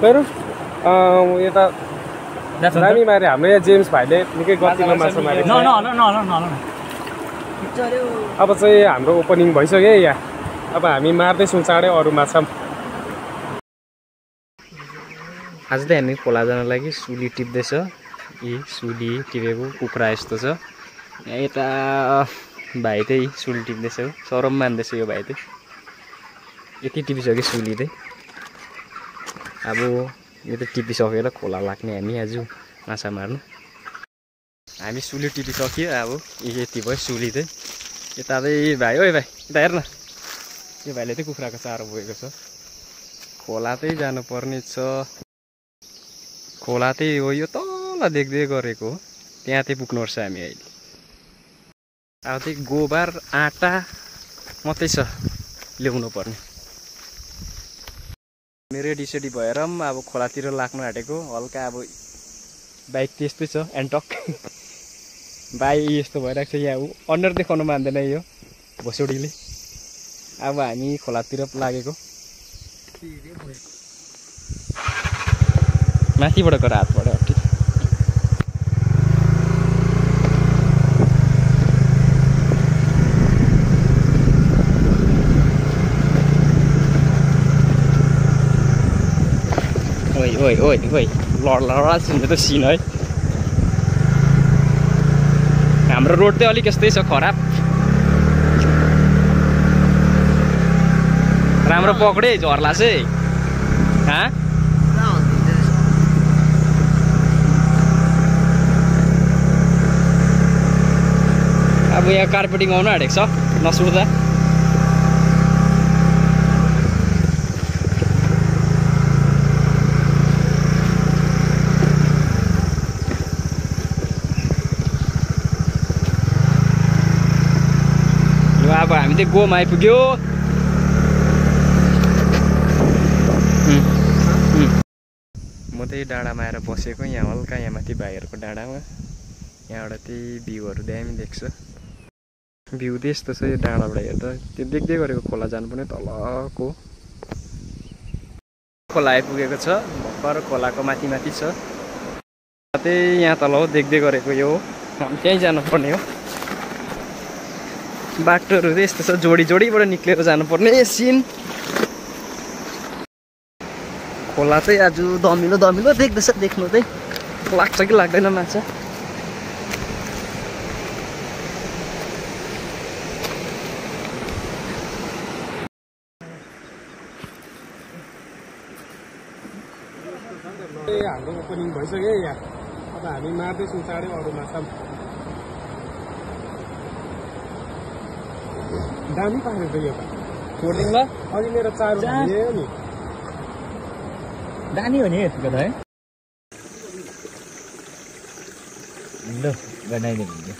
हेर यता दामी मारे हाम्रो यहाँ जेम्स भाइले निकै गतिमा माछा मारेको छ। अब चाहिँ हाम्रो ओपनिङ भइसक्यो है यहाँ। अब हामी मार्दैछौँ चाँडै अरू माछा। आज चाहिँ हामी खोला जान लागि सुली टिप्दैछ। यी सुली टिपेको कुखुरा यस्तो छ। यहाँ यता भाइ चाहिँ सुली टिप्दैछ। सरम मान्दैछ यो भाइ चाहिँ। यति टिपिसक्यो सुली चाहिँ। अब यो त टिपिसकेर खोला लाग्ने हामी आज माछा मार्नु। हामी सुली टिपिसक्यो। अब यति भयो सुली चाहिँ। यता चाहिँ भाइ ओइ भाइ यता हेर्न। यो भाइले चाहिँ कुखुराको चारो बोकेको छ। खोला चाहिँ जानुपर्ने छ। खोला चाहिँ हो यो तल देख्दै गरेको हो। त्यहाँ चाहिँ पुग्नुपर्छ हामी अहिले। अब चाहिँ गोबर आँटा मात्रै छ ल्याउनु पर्ने। रेडी सेडी भएर पनि अब खोलातिर लाग्नु आँटेको। हल्का अब बाइक त्यस्तै छ एन्टक। बाइक यस्तो भइरहेको छ यहाँ अनुहार देखाउनु मान्दैन यो भोसोडीले। अब हामी खोलातिर लागेको। माथिबाट गएर हातबाट हट्टी। ओइ ओइ ओइ ओइ लडा सुन्छ त सिन है। हाम्रो रोड चाहिँ अलिक यस्तै छ खराब। राम्रो पकडे झर्ला चाहिँ। अब यहाँ कार्पेटिङ आउनु आँटेको छ नसुर्दा। अब हामी चाहिँ गोमा आइपुग्यो। म चाहिँ डाँडामा आएर बसेको यहाँ हल्का यहाँ माथि भाइहरूको डाँडामा। यहाँबाट चाहिँ भ्यूहरू दामी देख्छ। भ्यू चाहिँ यस्तो छ यो डाँडाबाट हेर्दा। त्यो देख्दै गरेको खोला जानुपर्ने तलको खोला आइपुगेको छ। भर्खर खोलाको माथि माथि छ। त्यही यहाँ तल हो देख्दै गरेको यो हामी त्यहीँ जानुपर्ने हो। बाटोहरू चाहिँ यस्तो छ जोडी जोडीबाट निक्लेर जानुपर्ने सिन। खोला चाहिँ आज दमिलो दमिलो देख्दैछ। देख्नु चाहिँ लाग्छ कि लाग्दैन माछा। हाम्रो ओपनिङ भइसक्यो यहाँ। अब हामी मार्दैछौँ चाँडै अरू माछा। दामी पारेको यो छोडिदिउँ ल। अघि मेरो चारो भयो नि दामी हो नि यतिको त है। ल बनाइदिनु।